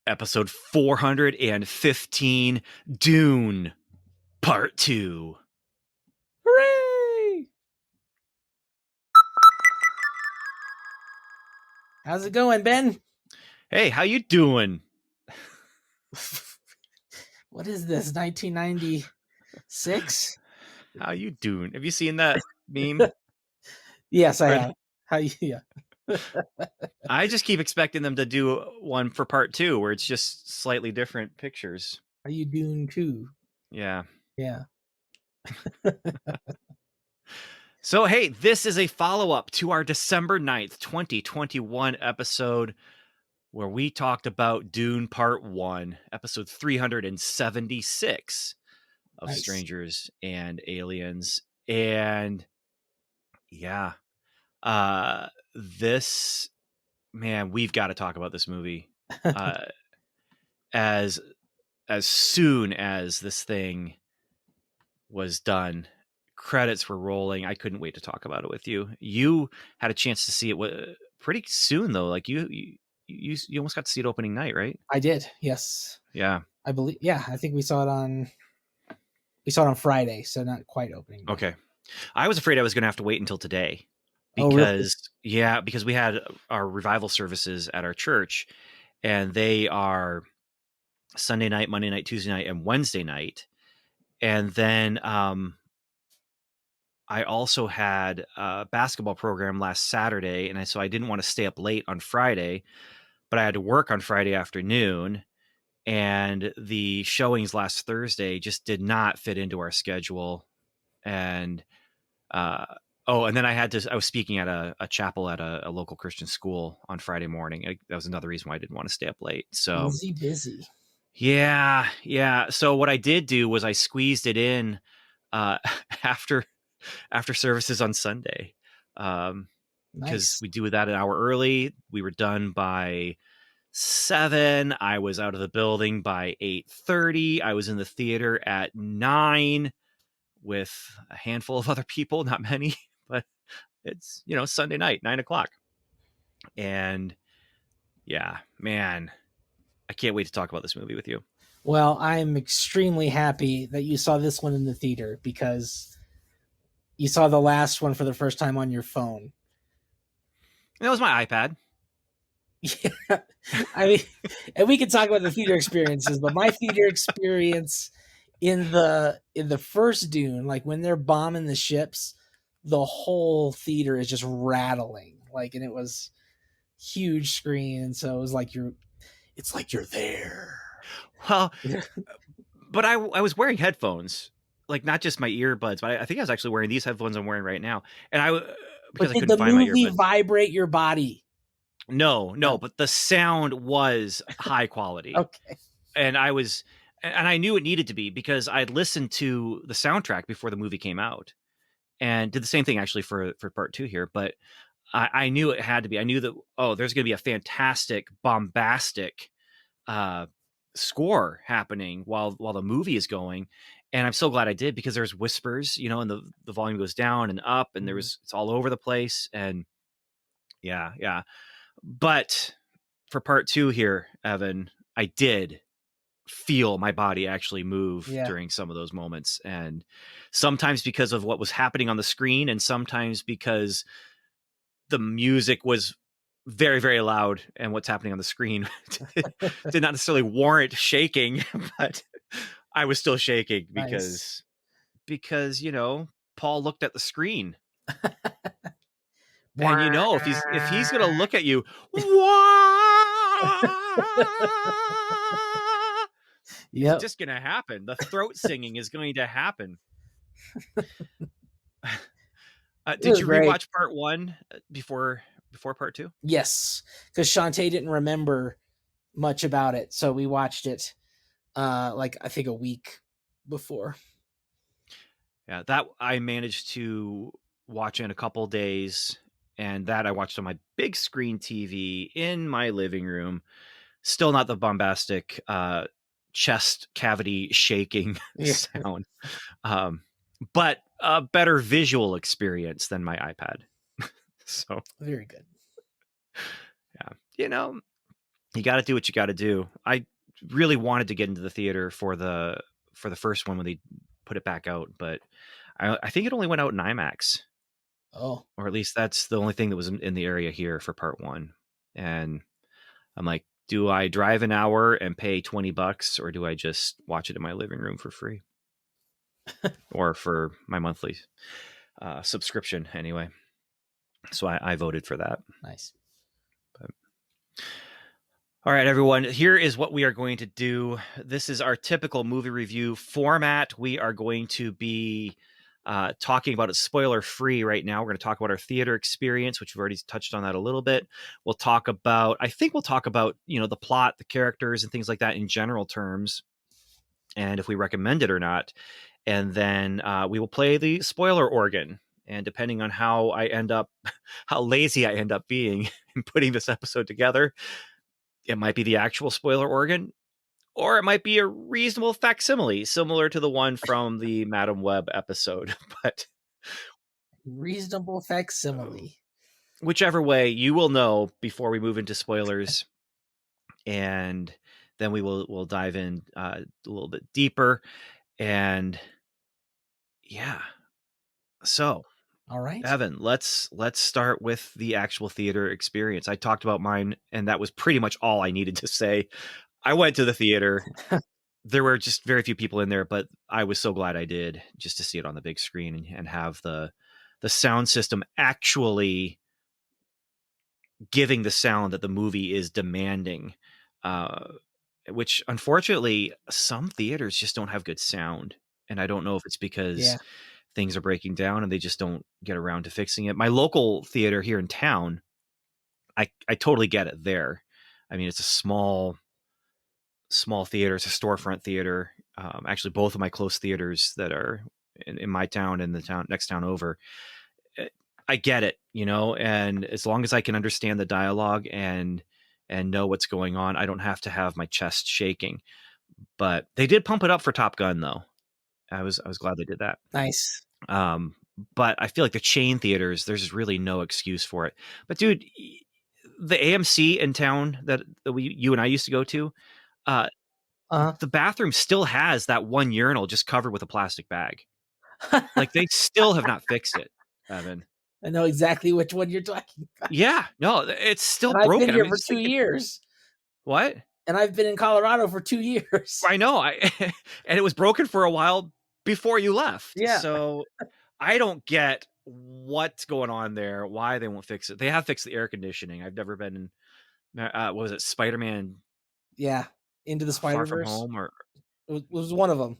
Episode 415, Dune Part Two. Hooray! How's it going, Ben? Hey, how you doing? What is this, 1996? How you doing? Have you seen that meme? Yes, I have. How you? Yeah. I just keep expecting them to do one for Part Two where it's just slightly different pictures. How you doing too? Yeah. Yeah. So, hey, this is a follow-up to our December 9th, 2021 episode where we talked about Dune Part 1, episode 376 of Nice. Strangers and Aliens. And yeah, this, man, we've got to talk about this movie. As soon as this thing was done, credits were rolling. I couldn't wait to talk about it with you. You had a chance to see it pretty soon, though. Like you almost got to see it opening night, right? I did. Yes. Yeah. I believe. Yeah, I think we saw it on Friday, so not quite opening. Okay. I was afraid I was going to have to wait until today because because we had our revival services at our church, and they are Sunday night, Monday night, Tuesday night, and Wednesday night. And then I also had a basketball program last Saturday, and so I didn't want to stay up late on Friday, but I had to work on Friday afternoon, and the showings last Thursday just did not fit into our schedule. And and then I was speaking at a chapel at a local Christian school on Friday morning. That was another reason why I didn't want to stay up late. So busy. Yeah. So what I did do was I squeezed it in after services on Sunday, because we do that an hour early. We were done by 7. I was out of the building by 8:30. I was in the theater at 9 with a handful of other people, not many, but it's, Sunday night, 9:00. And yeah, man, I can't wait to talk about this movie with you. Well, I'm extremely happy that you saw this one in the theater because you saw the last one for the first time on your phone. That was my iPad. Yeah, I mean, and we can talk about the theater experiences, but my theater experience in the first Dune, like when they're bombing the ships, the whole theater is just rattling, like, and it was huge screen, and so it was like it's like you're there. Well, but I was wearing headphones, like not just my earbuds, but I think I was actually wearing these headphones I'm wearing right now, and because I couldn't find my earbuds. Did the movie vibrate your body? No, but the sound was high quality. Okay. And I knew it needed to be because I'd listened to the soundtrack before the movie came out, and did the same thing actually for Part 2 here. But I knew it had to be. I knew that, there's going to be a fantastic, bombastic score happening while the movie is going. And I'm so glad I did, because there's whispers, and the volume goes down and up, and it's all over the place. And yeah. But for Part 2 here, Evan, I did feel my body actually move during some of those moments, and sometimes because of what was happening on the screen, and sometimes because the music was very, very loud, and what's happening on the screen did not necessarily warrant shaking, but I was still shaking because Paul looked at the screen. And if he's gonna look at you, it's just gonna happen. The throat singing is going to happen. Did you rewatch Part 1 before Part 2? Yes, because Shantae didn't remember much about it, so we watched it like I think a week before. Yeah, that I managed to watch in a couple days, and that I watched on my big screen TV in my living room. Still not the bombastic chest cavity shaking sound, but a better visual experience than my iPad. So very good. Yeah, You got to do what you got to do. I really wanted to get into the theater for the first one when they put it back out, but I think it only went out in IMAX, Oh, or at least that's the only thing that was in the area here for part one. And I'm like, do I drive an hour and pay $20, or do I just watch it in my living room for free, or for my monthly subscription anyway? So I voted for that. nice. But all right, everyone, here is what we are going to do. This is our typical movie review format. We are going to be talking about it spoiler free right now. We're going to talk about our theater experience, which we've already touched on that a little bit. I think we'll talk about, the plot, the characters, and things like that in general terms, and if we recommend it or not. And then we will play the spoiler organ. And depending on how lazy I end up being in putting this episode together, it might be the actual spoiler organ, or it might be a reasonable facsimile, similar to the one from the Madam Web episode. But Reasonable uh, facsimile. whichever way, you will know before we move into spoilers, and then we'll dive in a little bit deeper. And yeah, so All right. Evan, let's start with the actual theater experience. I talked about mine, and that was pretty much all I needed to say. I went to the theater. There were just very few people in there, but I was so glad I did, just to see it on the big screen, and have the sound system actually giving the sound that the movie is demanding. Uh, which unfortunately some theaters just don't have good sound, and I don't know if it's because Yeah. things are breaking down and they just don't get around to fixing it. My local theater here in town, I totally get it there. I mean, it's a small theater. It's a storefront theater. Actually, both of my close theaters that are in my town and the town next town over, eh, I get it, and as long as I can understand the dialogue and know what's going on, I don't have to have my chest shaking. But they did pump it up for Top Gun, though. I was glad they did that. Nice. Um, but I feel like the chain theaters, there's really no excuse for it. But dude, the AMC in town that you and I used to go to, uh, Uh the bathroom still has that one urinal just covered with a plastic bag. huh. Like, they still have not fixed it, Evan. I know exactly which one you're talking about. Yeah, no, it's still And I've been broken. I here mean, for just 2 years. what? And I've been in Colorado for 2 years. I know. And it was broken for a while before you left. Yeah. So I don't get what's going on there. Why they won't fix it? They have fixed the air conditioning. I've never been in. What was it, Spider-Man Yeah. Into the Far Spider From Verse Home, or was one of them.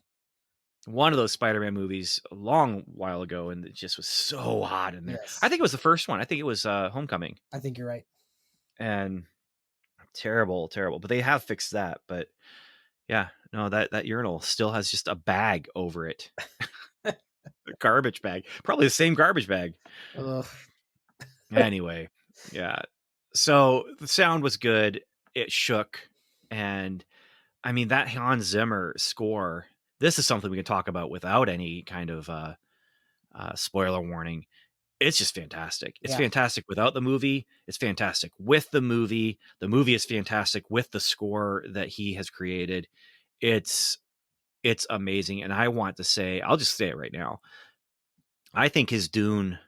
one of those Spider-Man movies a long while ago, and it just was so hot in there. I Yes. think it was the first one. I think it was Homecoming, I think you're right. and terrible, terrible. But they have fixed that. But yeah, no, that urinal still has just a bag over it, a garbage bag, probably the same garbage bag. Ugh. Anyway, yeah. So the sound was good. It shook, and I mean that Hans Zimmer score. This is something we can talk about without any kind of spoiler warning. It's just fantastic. It's Yeah. fantastic without the movie. It's fantastic with the movie. The movie is fantastic with the score that he has created. It's it's amazing, and I want to say, I'll just say it right now. I think his Dune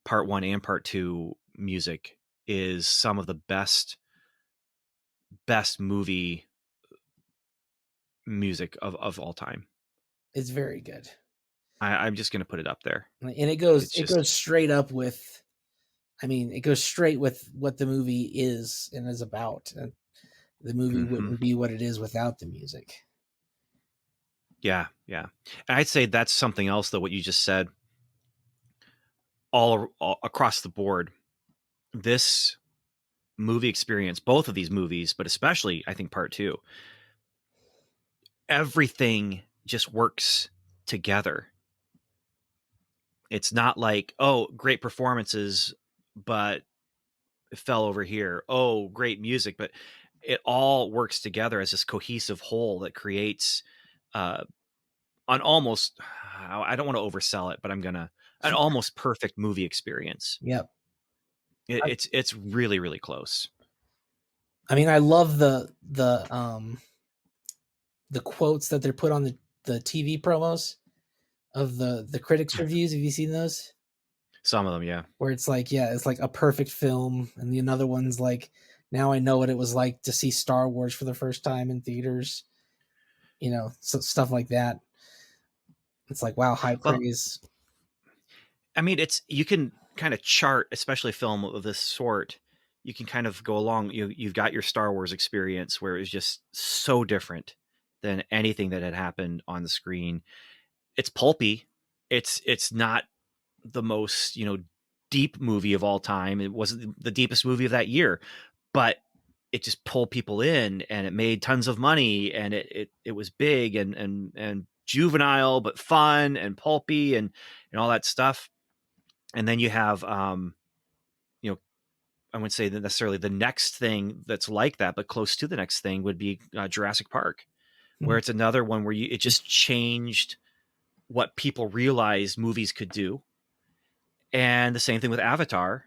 Part One and Part Two music is some of the best movie music of all time. It's very good. I'm just gonna put it up there. And it It's goes just straight up with, I mean, it goes straight with what the movie is and is about. And the movie mhm. wouldn't be what it is without the music. Yeah, yeah. And I'd say that's something else, though, what you just said, all across the board. This movie experience, both of these movies, but especially I think Part Two, everything just works together. It's not like, oh, great performances, but it fell over here. Oh, great music, but it all works together as this cohesive whole that creates uh, an almost, I don't want to oversell it, but an almost perfect movie experience. Yep. It's really, really close. I mean, I love the quotes that they're put on the TV promos of the critics reviews. Have you seen those? Some of them, yeah. Where it's like, yeah, it's like a perfect film, and the another one's like, now I know what it was like to see Star Wars for the first time in theaters. So stuff like that. It's like, wow, high Well, praise. I mean, it's you can kind of chart, especially a film of this sort. You can kind of go along. You've got your Star Wars experience where it was just so different than anything that had happened on the screen. It's pulpy. It's not the most deep movie of all time. It wasn't the deepest movie of that year, but it just pulled people in, and it made tons of money, and it was big and juvenile but fun and pulpy and all that stuff. And then you have you know I wouldn't say that necessarily the next thing that's like that, but close to the next thing would be Jurassic Park, where Mhm. it's another one where it just changed what people realized movies could do. And the same thing with Avatar,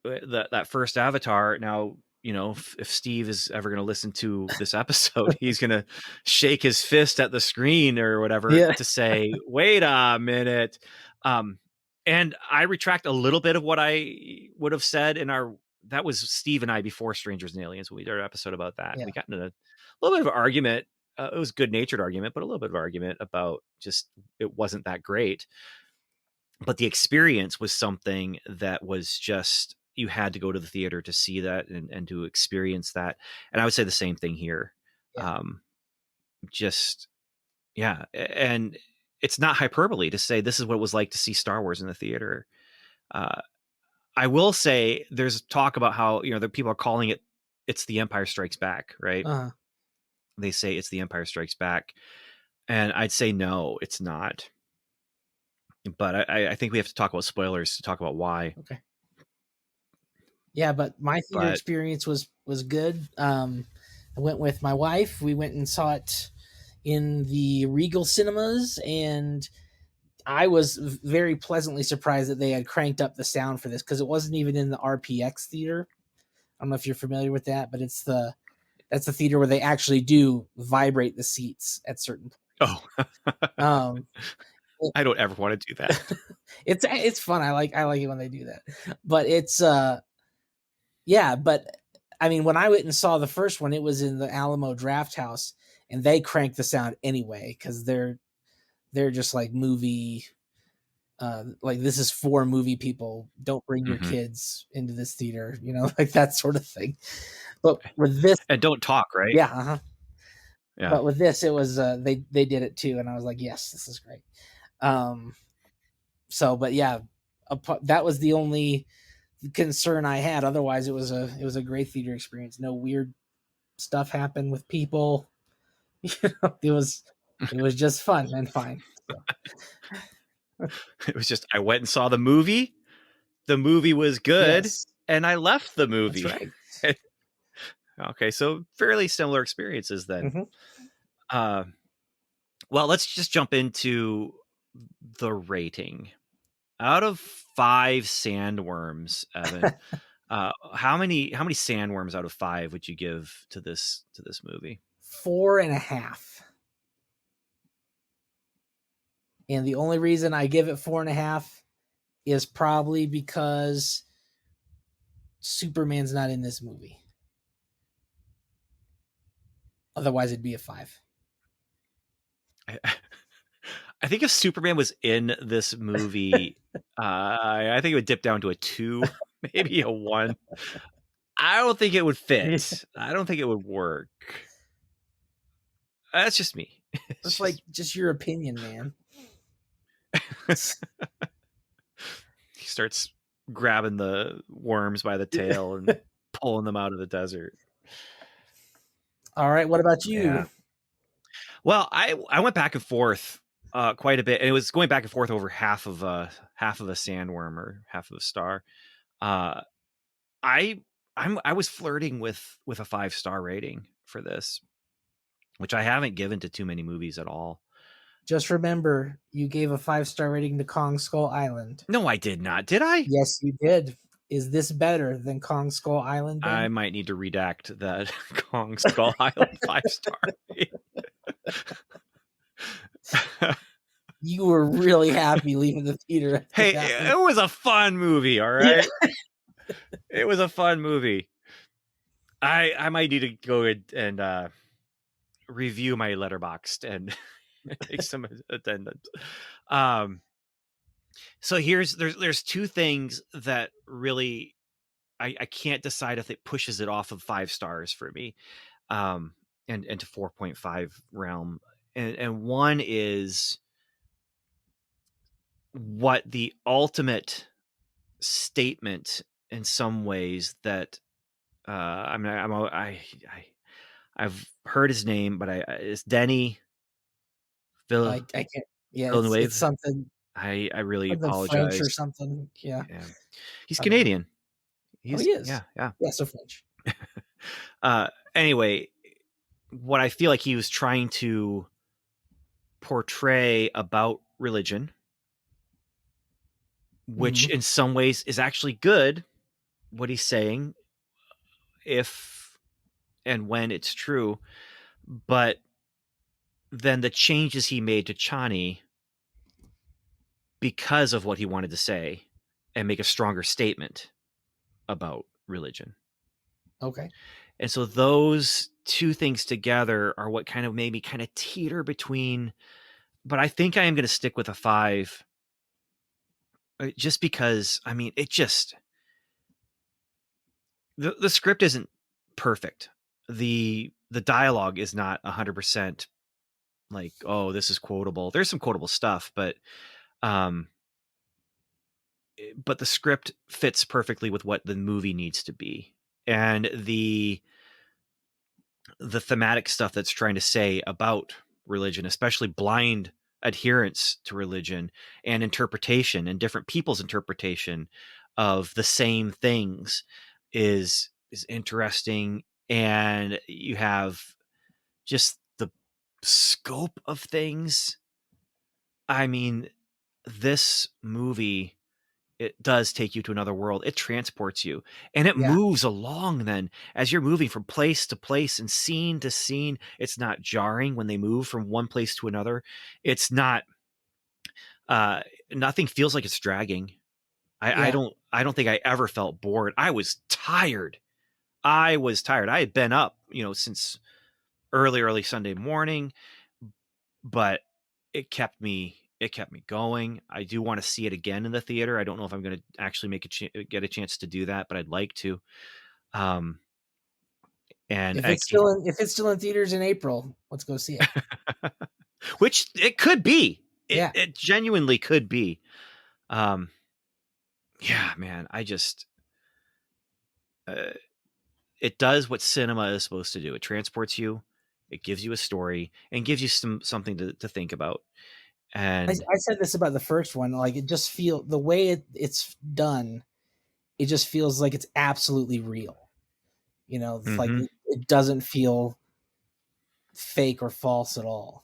that first Avatar. Now, if Steve is ever going to listen to this episode, he's going to shake his fist at the screen or whatever Yeah. to say, "Wait a minute." Um, and I retract a little bit of what I would have said in our. That was Steve and I before Strangers and Aliens when we did our episode about that. Yeah. We got into a little bit of an argument. It was a good natured argument, but a little bit of argument about just it wasn't that great. But the experience was something that was just you had to go to the theater to see that and to experience that. And I would say the same thing here. Yeah. Um, just yeah, and it's not hyperbole to say this is what it was like to see Star Wars in the theater. Uh, I will say there's talk about how the people are calling it's the Empire Strikes Back, right? Uh-huh. They say it's the Empire Strikes Back, and I'd say no, it's not. But I think we have to talk about spoilers to talk about why. Okay. Yeah, but my theater But experience was good. I went with my wife. We went and saw it in the Regal cinemas, and I was very pleasantly surprised that they had cranked up the sound for this, because it wasn't even in the RPX theater. I don't know if you're familiar with that, but that's the theater where they actually do vibrate the seats at certain points. oh, Um, I don't ever want to do that. it's fun. I like it when they do that. But it's yeah, but I mean, when I went and saw the first one, it was in the Alamo Draft House, and they cranked the sound anyway, because they're just like movie. Like, this is for movie people. Don't bring your Mhm. kids into this theater, like that sort of thing. But with this, And don't talk, right? yeah, uh-huh. Yeah. But with this, it was they did it too, and I was like, yes, this is great. Um, but yeah, that was the only concern I had. Otherwise, it was a great theater experience. No weird stuff happened with people. It was just fun and fine. So, It was just I went and saw the movie was good, yes, and I left the that's movie. right. Okay, so fairly similar experiences then. Hmm. Uh, well, let's just jump into the rating. Out of 5 sandworms, Evan, how many sandworms out of 5 would you give to this movie? 4.5. And the only reason I give it 4.5 is probably because Superman's not in this movie. Otherwise, it'd be a 5. I, I think if Superman was in this movie, I think it would dip down to a 2, maybe a 1. I don't think it would fit. I don't think it would work. That's just me. It's That's like just just your opinion, man. he starts grabbing the worms by the tail and pulling them out of the desert. All right. What about Yeah. you? Well, I went back and forth quite a bit, and it was going back and forth over half of a sandworm or half of a star. Uh, I I was flirting with a 5-star rating for this, which I haven't given to too many movies at all. Just remember, you gave a 5-star rating to Kong Skull Island. No, I did not. Did I? Yes, you did. Is this better than Kong Skull Island? I Then might need to redact that Kong Skull Island 5-star. you were really happy leaving the theater after Hey, that one. it was a fun movie, all Yeah. right? It was a fun movie. I might need to go and review my letterboxd and take some attendance. So there's two things that really I can't decide if it pushes it off of 5 stars for me, um, and into 4.5 realm, and one is what the ultimate statement in some ways that I've heard his name, but it's Denny Vill- I can't. Yeah, it's Villeneuve. something I really something French apologize. or something. Yeah. Yeah, he's I don't know. Canadian. Oh, He's he is. yeah, yeah. Yeah, so French. Anyway, what I feel like he was trying to portray about religion, which Mhm. in some ways is actually good, what he's saying, if and when it's true, but then the changes he made to Chani because of what he wanted to say and make a stronger statement about religion. Okay. And so those two things together are what kind of made me kind of teeter between, but I think I am going to stick with a 5, just because, I mean, it just, the script isn't perfect. The dialogue is not 100% like, oh, this is quotable. There's some quotable stuff, um but the script fits perfectly with what the movie needs to be. And the thematic stuff that's trying to say about religion, especially blind adherence to religion and interpretation and different people's interpretation of the same things, is interesting. And you have just the scope of things. I mean, this movie, it does take you to another world. It transports you, and it Yeah. moves along then as you're moving from place to place and scene to scene. It's not jarring when they move from one place to another. It's not uh nothing feels like it's dragging. Yeah. I don't think I ever felt bored. I was tired. I was tired. I had been up, since early Sunday morning, but it kept me going. I do want to see it again in the theater. I don't know if I'm going to actually get a chance to do that, but I'd like to. Um, and If it's still in theaters in April, let's go see it. which it could be. It Yeah. it genuinely could be. Um, yeah, man. Uh, it does what cinema is supposed to do. It transports you. It gives you a story and gives you something to think about. And I said this about the first one. Like it just feel the way it's done. It just feels like it's absolutely real. Like mhm. it doesn't feel fake or false at all.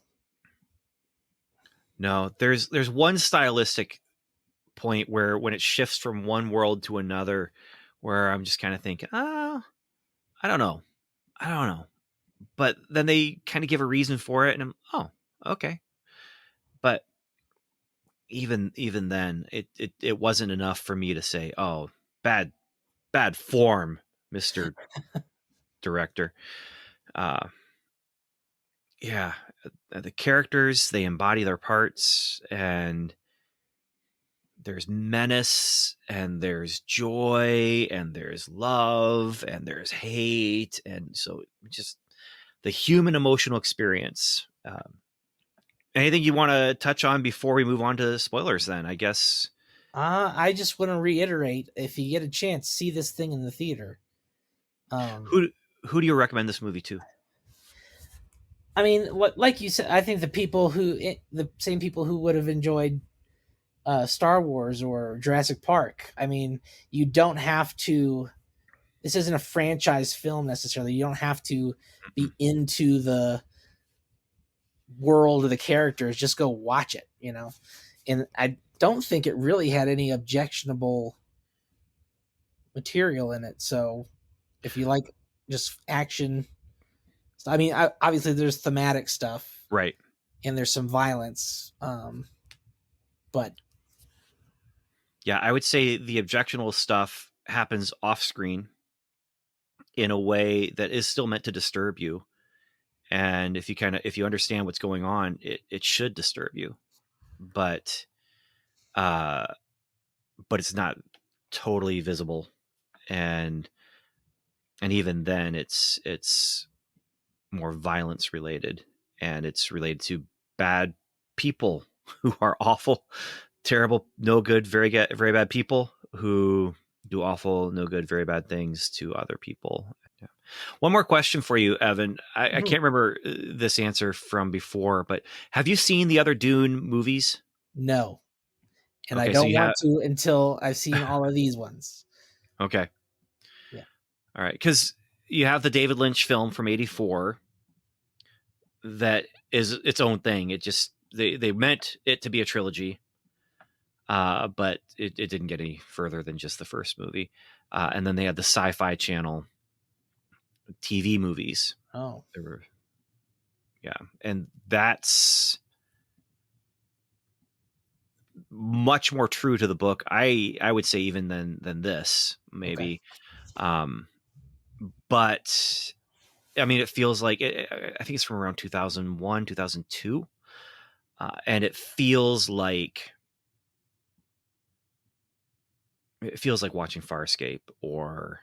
No, there's one stylistic point where when it shifts from one world to another, where I'm just kind of thinking, I don't know, I don't know. But then they kind of give a reason for it, and oh, okay. But even then, it wasn't enough for me to say, oh, bad bad form, Mister Director. Uh, yeah, the characters, they embody their parts, and there's menace and there's joy and there's love and there's hate, and so just the human emotional experience. Anything you want to touch on before we move on to spoilers? Then I guess. I just want to reiterate: if you get a chance, see this thing in the theater. Um, Who do you recommend this movie to? I mean, what like you said, I think the same people who would have enjoyed Star Wars or Jurassic Park. I mean, you don't have to. This isn't a franchise film necessarily. You don't have to be into the world of the characters. Just go watch it. And I don't think it really had any objectionable material in it. So if you like just action, I mean, obviously there's thematic stuff Right. and there's some violence, but Yeah, I would say the objectionable stuff happens off screen in a way that is still meant to disturb you. And if you understand what's going on, it should disturb you. But uh but it's not totally visible. And even then it's more violence related, and it's related to bad people who are awful, terrible, no good, very bad people who do awful, no good, very bad things to other people. Yeah. One more question for you, Evan. I mhm, can't remember this answer from before, but have you seen the other Dune movies? no. And I Okay, so don't you want have. to until I've seen all of these ones. Okay, Yeah. all right, because you have the David Lynch film from '84 that is its own thing. It just they meant it to be a trilogy, but it didn't get any further than just the first movie. And then they had the Sci-Fi Channel TV movies. Oh, There were, yeah, and that's much more true to the book. I would say even than this okay. maybe, um, but I mean it feels like I think it's from around 2001, 2002, and it feels like watching Farscape or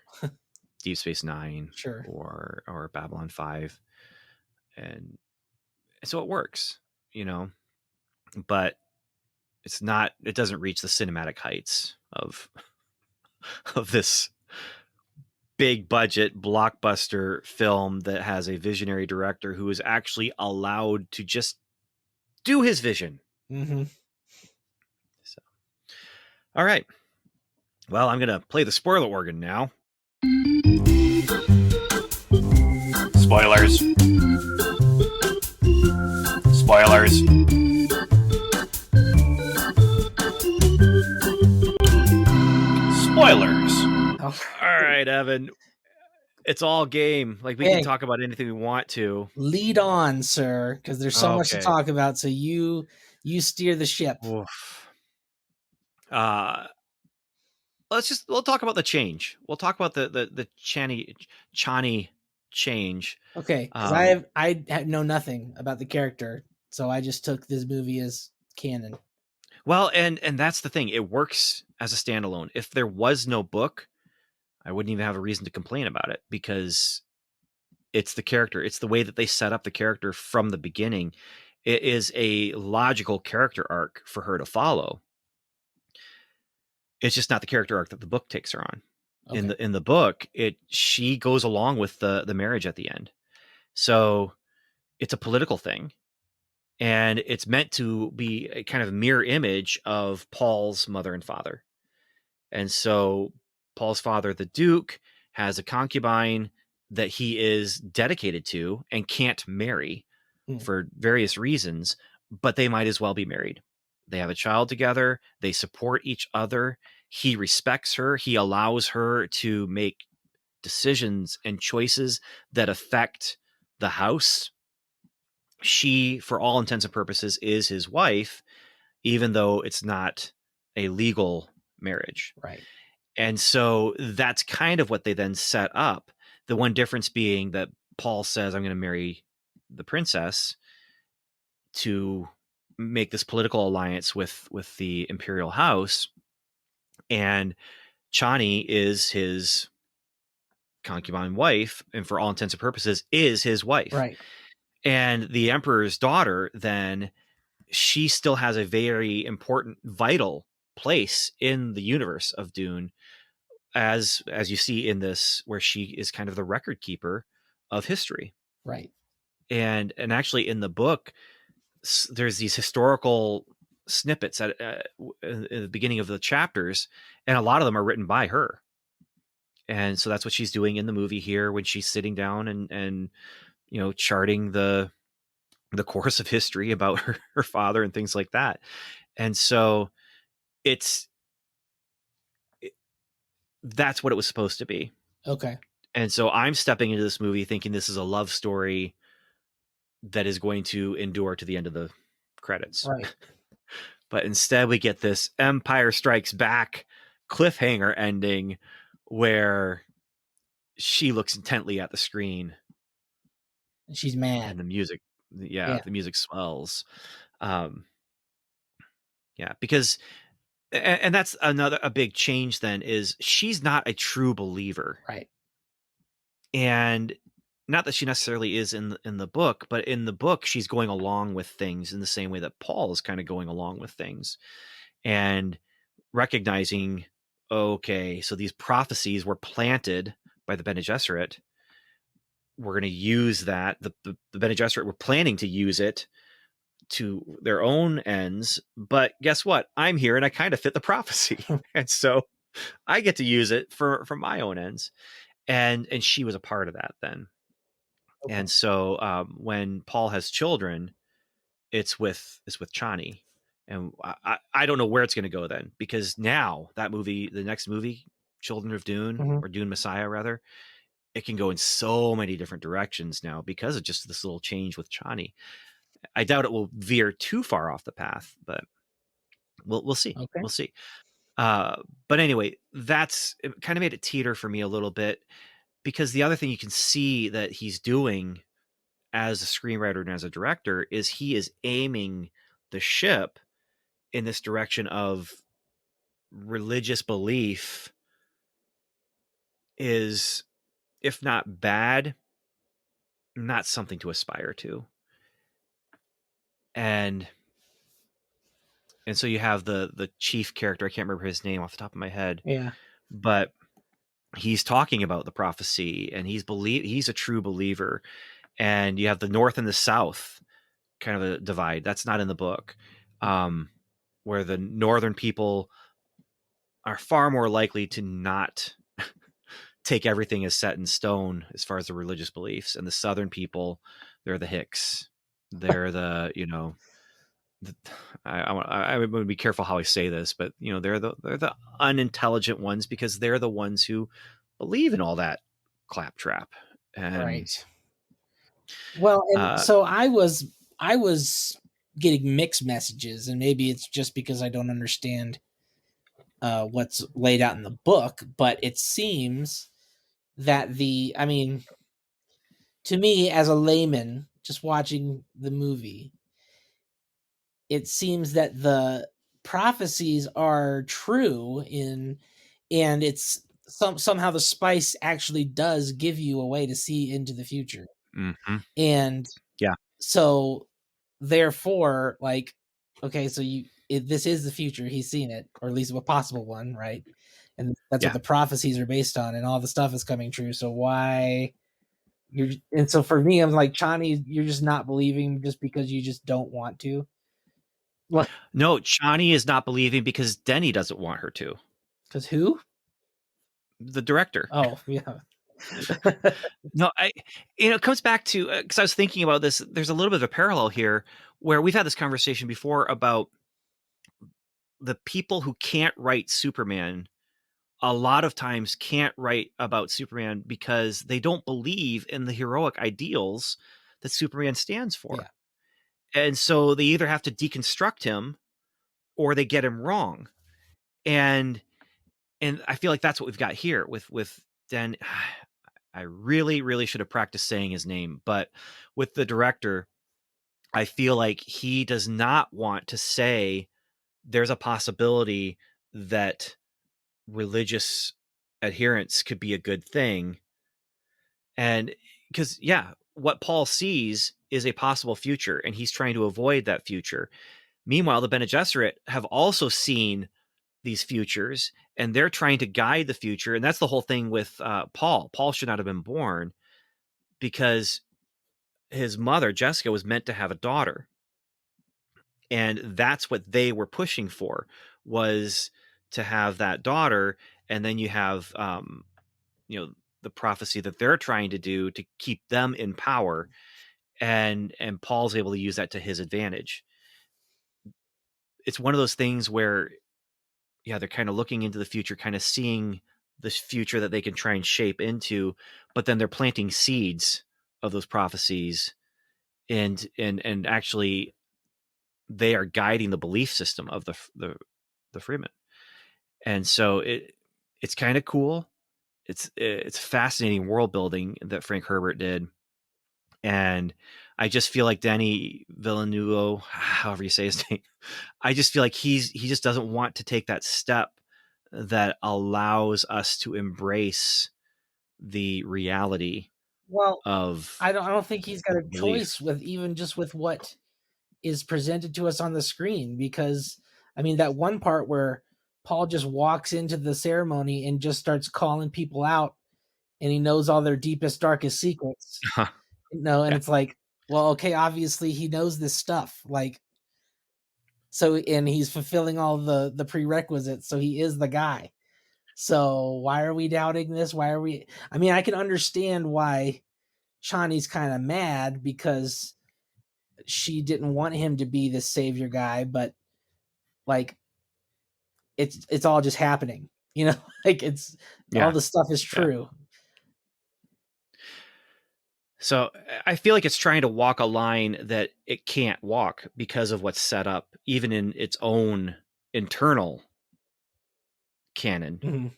Deep Space Nine Sure. or Babylon 5, and so it works, you know, but it's not. It doesn't reach the cinematic heights of of this big budget blockbuster film that has a visionary director who is actually allowed to just do his vision. Hmm. So, all right. Well, I'm gonna play the spoiler organ now. Spoilers. Spoilers. Spoilers. Oh, All right, Evan. It's all game. Like we can hey, talk about anything we want to. lead on, sir, because there's so much to Okay. talk about. So you steer the ship. Oof. Uh we'll talk about the change. We'll talk about the Chani change. Okay, because Um know nothing about the character, so I just took this movie as canon. well, and that's the thing. It works as a standalone. If there was no book, I wouldn't even have a reason to complain about it because it's the character. It's the way that they set up the character from the beginning. It is a logical character arc for her to follow. It's just not the character arc that the book takes her on. Okay, In the book, she goes along with the marriage at the end. So it's a political thing, and it's meant to be a kind of mirror image of Paul's mother and father. And so Paul's father, the Duke, has a concubine that he is dedicated to and can't marry mm, for various reasons, but they might as well be married. They have a child together, they support each other. He respects her, he allows her to make decisions and choices that affect the house. She, for all intents and purposes, is his wife, even though it's not a legal marriage. right, And so that's kind of what they then set up. The one difference being that Paul says, I'm going to marry the princess to make this political alliance with the imperial house. And Chani is his concubine wife, and for all intents and purposes, is his wife. right, And the emperor's daughter, then, she still has a very important, vital place in the universe of Dune, as you see in this, where she is kind of the record keeper of history. right, And actually in the book, there's these historical snippets in the beginning of the chapters, and a lot of them are written by her. And so that's what she's doing in the movie here when she's sitting down and charting the course of history about her father and things like that. And so it's that's what it was supposed to be. Okay. And so I'm stepping into this movie thinking this is a love story that is going to endure to the end of the credits. Right. But instead, we get this Empire Strikes Back cliffhanger ending where she looks intently at the screen And she's mad. and the music, yeah, Yeah. the music swells. Um, yeah, because, and that's another, a big change then is she's not a true believer. Right. And not that she necessarily is in the book, but in the book, she's going along with things in the same way that Paul is kind of going along with things. And recognizing, okay, so these prophecies were planted by the Bene Gesserit. We're going to use that. The Bene Gesserit were planning to use it to their own ends, but guess what? I'm here and I kind of fit the prophecy, and so I get to use it for my own ends. And she was a part of that then. Okay. And so when Paul has children, it's with Chani, and I don't know where it's going to go then, because now that movie, the next movie, Children of Dune, Mhm. or Dune Messiah rather, it can go in so many different directions now because of just this little change with Chani. I doubt it will veer too far off the path, but we'll see. Okay. We'll see. Uh, but anyway, that's it kind of made it teeter for me a little bit, because the other thing you can see that he's doing as a screenwriter and as a director is he is aiming the ship in this direction of religious belief is, if not bad, not something to aspire to. And so you have the chief character, I can't remember his name off the top of my head, Yeah. but he's talking about the prophecy, and he's a true believer. And you have the North and the South kind of a divide. That's not in the book. Um, where the northern people are far more likely to not take everything as set in stone as far as the religious beliefs, and the southern people, they're the Hicks. They're the, the, I would be careful how I say this, but they're the unintelligent ones, because they're the ones who believe in all that claptrap. And Right. Well, and uh so I was getting mixed messages, and maybe it's just because I don't understand what's laid out in the book, but it seems that I mean, to me as a layman just watching the movie, it seems that the prophecies are true and it's somehow the spice actually does give you a way to see into the future. mhm, And yeah, so therefore, like, okay, so this is the future. He's seen it, or at least a possible one, right? And that's what yeah. the prophecies are based on, and all the stuff is coming true. So why and so for me, I'm like, Chani, you're just not believing just because you just don't want to. Like, No, Chani is not believing because Denny doesn't want her to. because who? The director. Oh, yeah. No, it comes back to, because I was thinking about this. There's a little bit of a parallel here where we've had this conversation before about the people who can't write Superman. A lot of times can't write about Superman because they don't believe in the heroic ideals that Superman stands Yeah. for. And so they either have to deconstruct him or they get him wrong. And I feel like that's what we've got here with Den. I really, really should have practiced saying his name, but with the director, I feel like he does not want to say there's a possibility that religious adherence could be a good thing. And because, yeah, what Paul sees is a possible future, and he's trying to avoid that future. Meanwhile, the Bene Gesserit have also seen these futures, and they're trying to guide the future. And that's the whole thing with Paul. Paul should not have been born because his mother, Jessica, was meant to have a daughter. And that's what they were pushing for, was to have that daughter. And then you have, the prophecy that they're trying to do to keep them in power. And Paul's able to use that to his advantage. It's one of those things where, yeah, they're kind of looking into the future, kind of seeing this future that they can try and shape into, but then they're planting seeds of those prophecies, and actually they are guiding the belief system of the Freeman. And so it's kind of cool. It's fascinating world building that Frank Herbert did. And I just feel like Danny Villeneuve, however you say his name, I just feel like he just doesn't want to take that step that allows us to embrace the reality Well, of I don't think he's got a belief. choice with even just with what is presented to us on the screen, because I mean that one part where Paul just walks into the ceremony and just starts calling people out, and he knows all their deepest darkest secrets. And Yeah, it's like, well, okay, obviously he knows this stuff, like, so, and he's fulfilling all the prerequisites, so he is the guy. So why are we doubting this? Why are we, I mean, I can understand why Shawnee's kind of mad because she didn't want him to be the savior guy, but like it's all just happening, you know, like it's all yeah, the stuff is yeah. true. So I feel like it's trying to walk a line that it can't walk because of what's set up, even in its own internal canon, Mhm.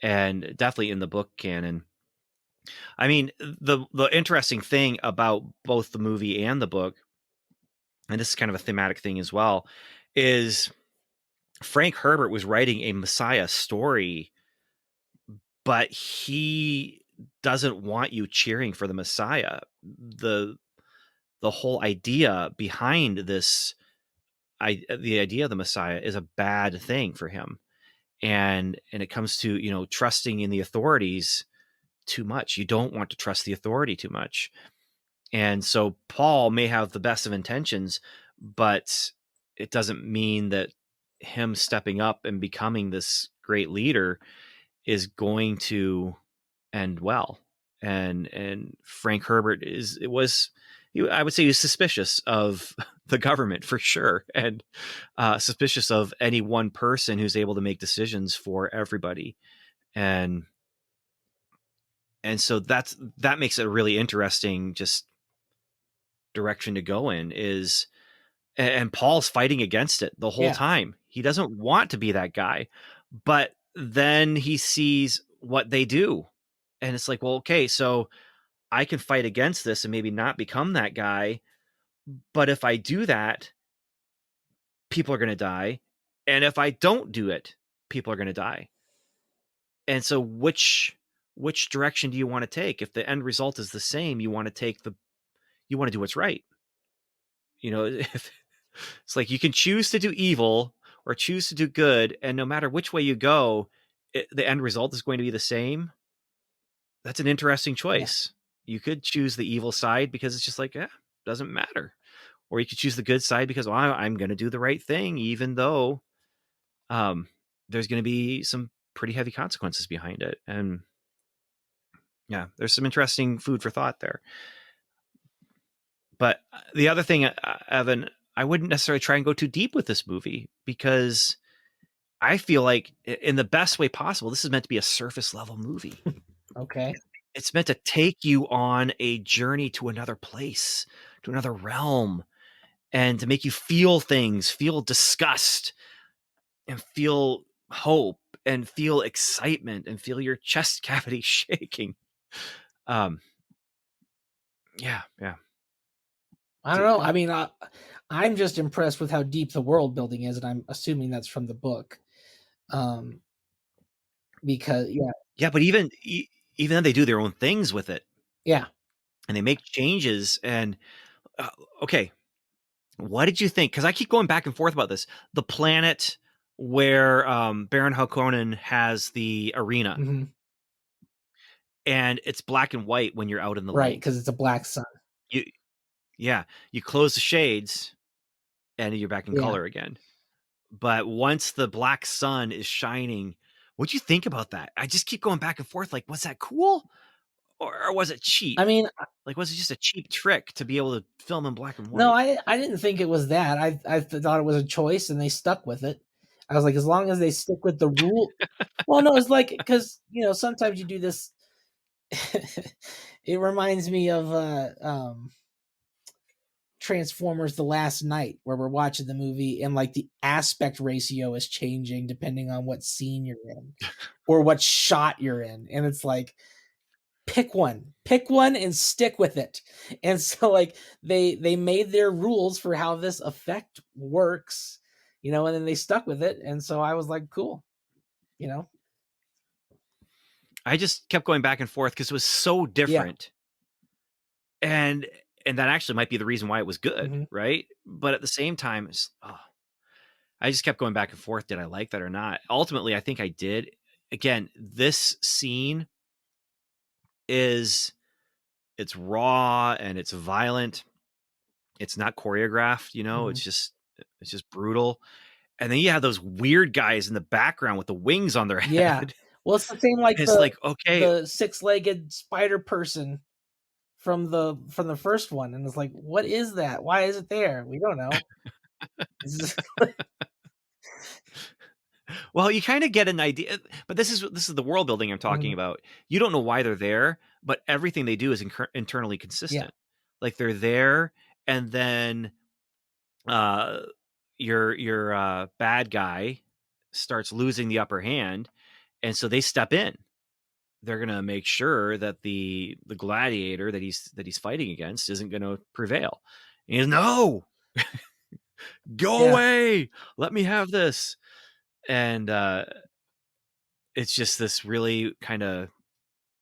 and definitely in the book canon. I mean, the interesting thing about both the movie and the book, and this is kind of a thematic thing as well, is Frank Herbert was writing a Messiah story, but he doesn't want you cheering for the Messiah. The whole idea behind this, the idea of the Messiah is a bad thing for him. And it comes to, trusting in the authorities too much. You don't want to trust the authority too much. And so Paul may have the best of intentions, but it doesn't mean that him stepping up and becoming this great leader is going to end well. And Frank Herbert I would say he was suspicious of the government for sure, and suspicious of any one person who's able to make decisions for everybody. And and so that makes it a really interesting just direction to go in. Is And Paul's fighting against it the whole Yeah. time. He doesn't want to be that guy, but then he sees what they do, and it's like, well, okay, so I can fight against this and maybe not become that guy, but if I do that, people are going to die, and if I don't do it, people are going to die. And so which direction do you want to take? If the end result is the same, you want to do what's right. If it's like you can choose to do evil or choose to do good, and no matter which way you go, the end result is going to be the same. That's an interesting Yeah. choice. You could choose the evil side because it's just like, doesn't matter. Or you could choose the good side because, well, I'm going to do the right thing, even though um, there's going to be some pretty heavy consequences behind it. And yeah, there's some interesting food for thought there. But the other thing, Evan, I wouldn't necessarily try and go too deep with this movie because I feel like, in the best way possible, this is meant to be a surface level movie. Okay. It's meant to take you on a journey to another place, to another realm, and to make you feel things, feel disgust, and feel hope, and feel excitement, and feel your chest cavity shaking. Um, yeah, yeah. I don't know. I mean, I'm just impressed with how deep the world building is, and I'm assuming that's from the book. Um, because yeah, Yeah, but even then, they do their own things with it, yeah. and they make changes. And uh, okay, what did you think? Because I keep going back and forth about this. The planet where Baron Harkonnen has the arena, Hmm. and it's black and white when you're out in the Right, light. because it's a black sun. You Yeah, you close the shades and you're back in Yeah. color again. But once the black sun is shining, what'd you think about that? I just keep going back and forth. Like, was that cool, or was it I cheap? mean, Like, was it just a cheap trick to be able to film in black and no, white? I didn't think it was that. I thought it was a choice, and they stuck with it. I was like, as long as they stick with the rule. Well, no, it's like because sometimes you do this. It reminds me of Transformers: The Last Night, where we're watching the movie and like the aspect ratio is changing depending on what scene you're in or what shot you're in, and it's like pick one and stick with it. And so like they made their rules for how this effect works, and then they stuck with it. And so I was like, cool, you know, I just kept going back and forth because it was so yeah, different, and that actually might be the reason why it was good, hmm right? But at the same time, I just kept going back and forth. Did I like that or not? Ultimately, I think I did. Again, this scene is it's raw and it's violent. It's not choreographed, hmm it's just brutal. And then you have those weird guys in the background with the wings on their yeah. head. Well, it's the same like It's the like, okay, the six-legged spider person from the first one, and it's like, what is that? Why is it there? We don't know. It's just, well, you kind of get an idea, but this is the world building I'm talking Mhm. about. You don't know why they're there, but everything they do is internally Yeah, consistent. Like they're there, and then uh, your bad guy starts losing the upper hand, and so they step in. They're gonna make sure that the gladiator that he's fighting against isn't gonna prevail. And he goes, no, go yeah, away, let me have this. And it's just this really kind of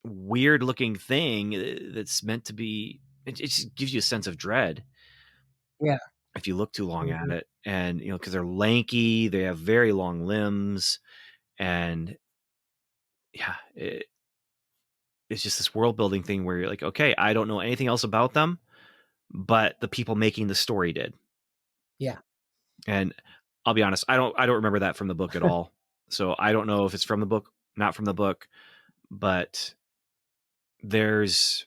weird looking thing that's meant to be. It just gives you a sense of dread yeah, if you look too long at mhm, it, and because they're lanky, they have very long limbs, and yeah, it's just this world building thing where you're like, okay, I don't know anything else about them, but the people making the story did. yeah, And I'll be honest, I don't remember that from the book at all. So I don't know if it's from the book, not from the book, but there's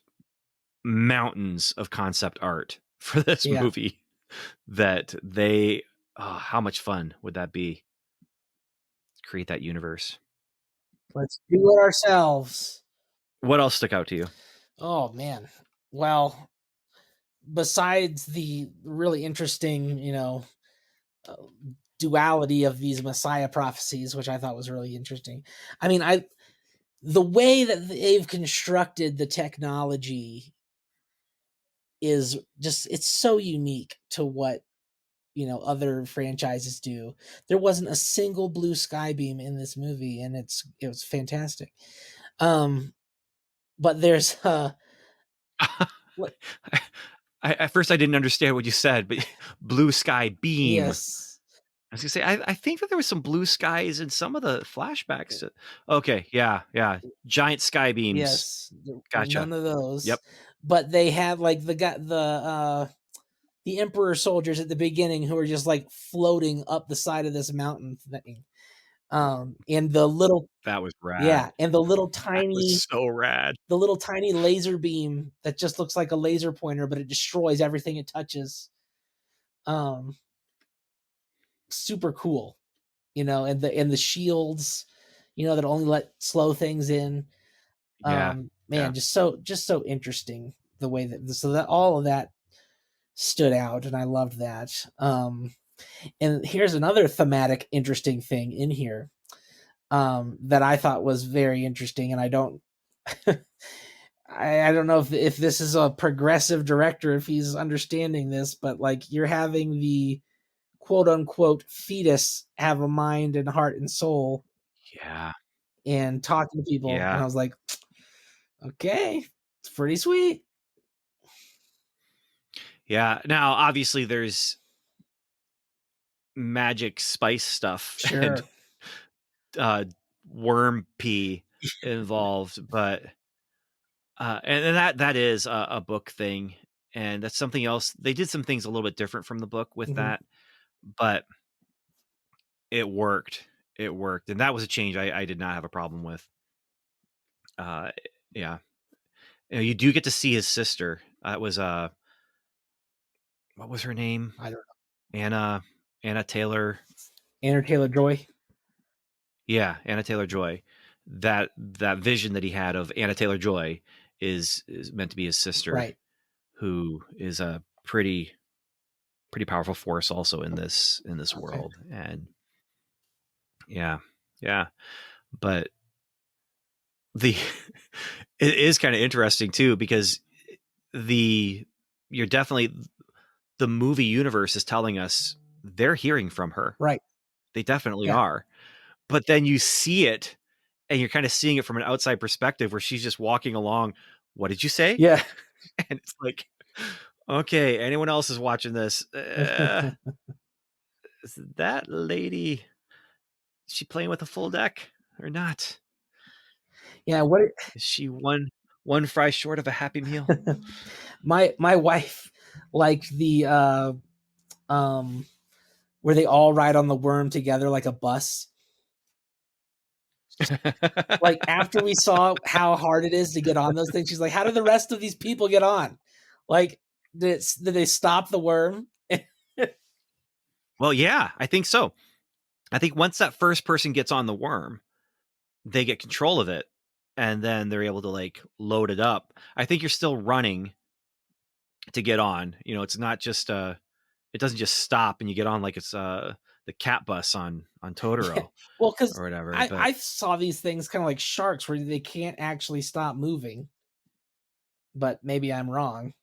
mountains of concept art for this yeah. movie that they how much fun would that be to create that universe? Let's do it ourselves. What else stuck out to you? Oh man. Well, besides the really interesting, uh, duality of these Messiah prophecies, which I thought was really interesting. I mean, I the way that they've constructed the technology is just it's so unique to what other franchises do. There wasn't a single blue sky beam in this movie, and it was fantastic. Um, but there's what At first I didn't understand what you said, but blue sky beam. I yes, was gonna say, I think that there was some blue skies in some of the flashbacks. Okay, yeah, yeah, giant sky beams. yes, there was Gotcha. none of those. Yep. But they had like the emperor soldiers at the beginning who were just like floating up the side of this mountain thing. And the little That was rad. yeah, and the little That was tiny so rad. laser beam that just looks like a laser pointer, but it destroys everything it touches. Um, Super cool, and the shields, that only let slow things in. Yeah, Man, yeah. just so interesting the way that all of that stood out, and I loved that. And here's another thematic interesting thing in here, that I thought was very interesting, and I don't I don't know if this is a progressive director, if he's understanding this, but like you're having the quote unquote fetus have a mind and heart and soul Yeah, and talking to people. And yeah, I was like, okay, it's pretty sweet. yeah. Now, obviously, there's magic spice stuff and Sure. uh, worm pee involved, but and that is a book thing, and that's something else. They did some things a little bit different from the book with Mhm. that, but it worked. It worked, and that was a change I did not have a problem with. Uh, yeah, you do get to see his sister. That was what was her name? I don't Anna Taylor Anna Taylor-Joy. Yeah, Anna Taylor-Joy. That vision that he had of Anna Taylor-Joy is meant to be his sister, Right. who is a pretty powerful force also in this Okay. world. And yeah, yeah. But the it is kind of interesting too, because the you're definitely the movie universe is telling us they're hearing from her. Right. They definitely Yeah. are. But then you see it and you're kind of seeing it from an outside perspective where she's just walking along. What did you say? Yeah. And it's like, okay, anyone else is watching this? Is that lady, is she playing with a full deck or not? Yeah. What Is she one fry short of a happy meal? my wife liked the um where they all ride on the worm together like a bus. Like after we saw how hard it is to get on those things, she's like, "How did the rest of these people get on? Like, did they stop the worm?" Well, yeah, I think so. I think once that first person gets on the worm, they get control of it and then they're able to like load it up. I think you're still running to get on. You know, it's not just it doesn't just stop and you get on like it's the cat bus on Yeah. Totoro Well, because or whatever. But I saw these things kind of like sharks where they can't actually stop moving, but maybe I'm wrong.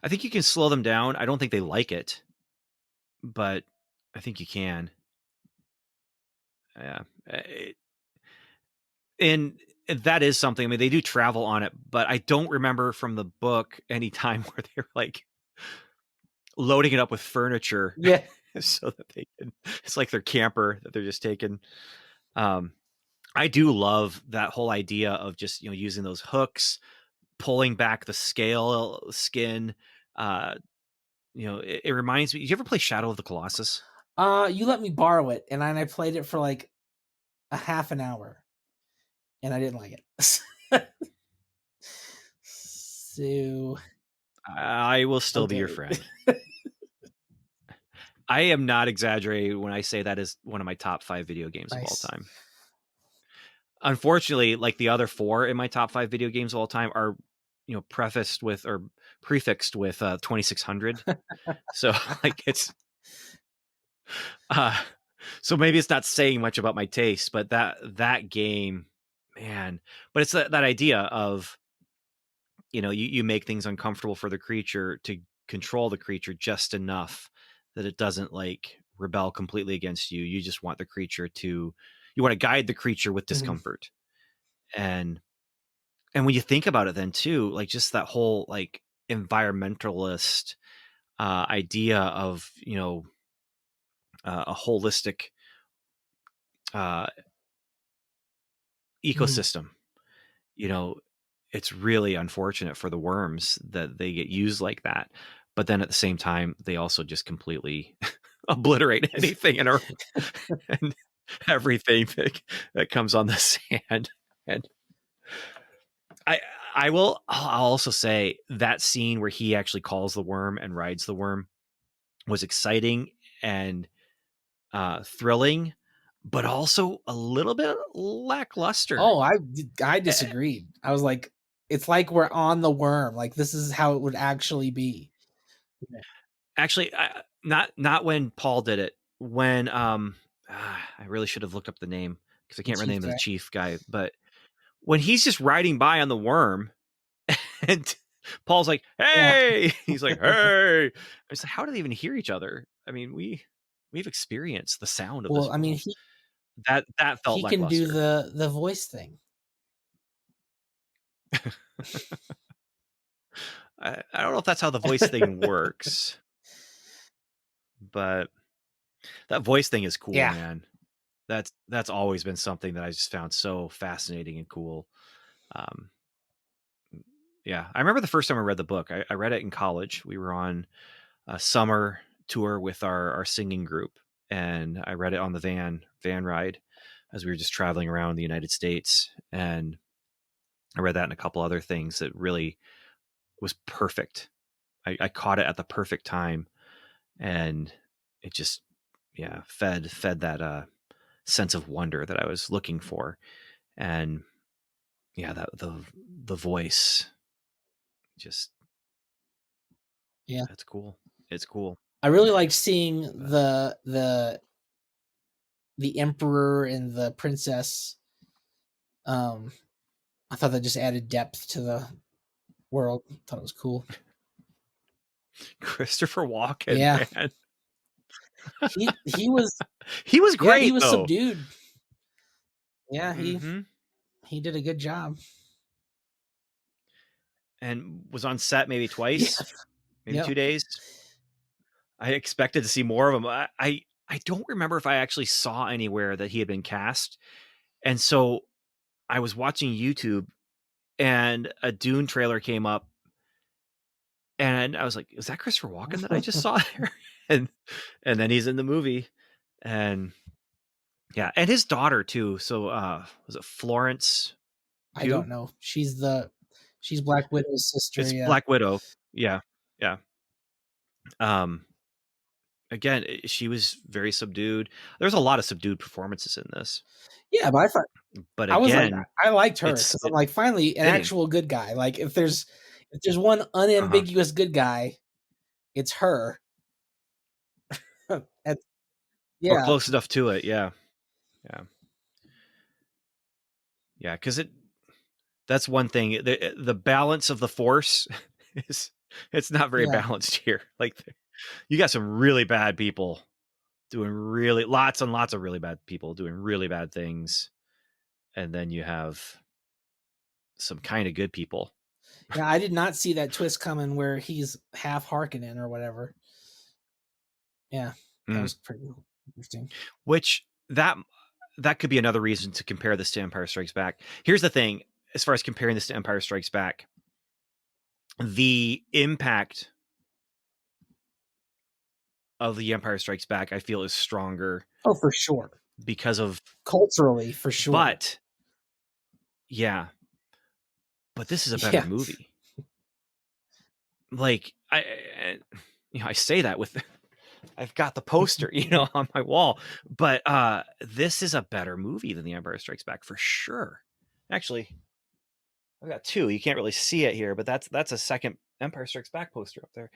I think you can slow them down. I don't think they like it, but I think you can. Yeah. And that is something. I mean, they do travel on it, but I don't remember from the book any time where they're like loading it up with furniture Yeah. so that they can. It's like their camper that they're just taking. Um, I do love that whole idea of just using those hooks, pulling back the scale skin. Uh, it reminds me. Did you ever play Shadow of the Colossus? You let me borrow it, and I played it for like a half an hour, and I didn't like it. So I will still be your okay. friend. I am not exaggerating when I say that is one of my top 5 video games of all Nice. time. Unfortunately, like the other 4 in my top 5 video games of all time are, prefaced with or prefixed with 2600. So like it's uh so maybe it's not saying much about my taste, but that game, man. But it's that idea of, you make things uncomfortable for the creature to control the creature just enough that it doesn't like rebel completely against you. You just want the creature to you want to guide the creature with Mhm. discomfort. And when you think about it then too, like just that whole like environmentalist idea of, a holistic uh, Mhm. ecosystem, you know, it's really unfortunate for the worms that they get used like that. But then at the same time, they also just completely obliterate anything and everything that comes on the sand. And I I'll also say that scene where he actually calls the worm and rides the worm was exciting and thrilling, but also a little bit lackluster. Oh, I Eh, disagreed. I was like, it's like we're on the worm. Like this is how it would actually be. Yeah. Actually, not when Paul did it. When I really should have looked up the name because I The can't remember the chief name of the guy. chief guy. But when he's just riding by on the worm, and Paul's like, Yeah. "Hey," he's like, "Hey," it's like, how do they even hear each other? I mean, we've experienced the sound of Well, this I mean, world. That felt he can do lackluster. the voice thing. I don't know if that's how the voice thing works, but that voice thing is cool, Yeah. man. That's always been something that I just found so fascinating and cool. Um, yeah, I remember the first time I read the book. I read it in college. We were on a summer tour with our singing group, and I read it on the van ride as we were just traveling around the United States. And I read that and a couple other things that really was perfect. I caught it at the perfect time, and it just yeah, fed that sense of wonder that I was looking for. And yeah, that the voice just Yeah. that's cool. It's cool. I really liked seeing But the emperor and the princess. Um, I thought that just added depth to the world. I thought it was cool. Christopher Walken, Yeah, man. he was He was yeah, he great was though. subdued. Yeah, Mhm. he did a good job. And was on set maybe Yeah, twice, maybe yeah. 2 days. I expected to see more of him. I don't remember if I actually saw anywhere that he had been cast. And so I was watching YouTube and a Dune trailer came up and I was like, "Is that Christopher Walken that I just saw there?" And and then he's in the movie. And yeah, and his daughter too. So was it Florence I Pugh? don't know. She's Black Widow's sister. It's Yeah, Black Widow. Yeah. Yeah. Um again, she was very subdued. There's a lot of subdued performances in this. yeah. But I thought But I was like, again, I liked her it's because I'm like, finally, an fitting. actual good guy. Like, if there's one Uh-huh. unambiguous good guy, it's her. And Or yeah, close enough to it, yeah. Yeah. Yeah, because that's one thing, the balance of the Force is it's not very yeah, balanced here. Like, you got some really bad people doing really lots and lots of really bad people doing really bad things, and then you have some kinda good people. yeah. I did not see that twist coming where he's half Harkonnen or whatever. Yeah, that Mm. was pretty interesting. Which that could be another reason to compare this to Empire Strikes Back. Here's the thing, as far as comparing this to Empire Strikes Back, the impact of The Empire Strikes Back, I feel, is stronger Oh, for sure. because of Culturally, for sure. but yeah, but this is a better Yeah, movie. Like, I say that with I've got the poster, on my wall, but, this is a better movie than The Empire Strikes Back for sure. Actually, I've got 2, you can't really see it here, but that's a second Empire Strikes Back poster up there.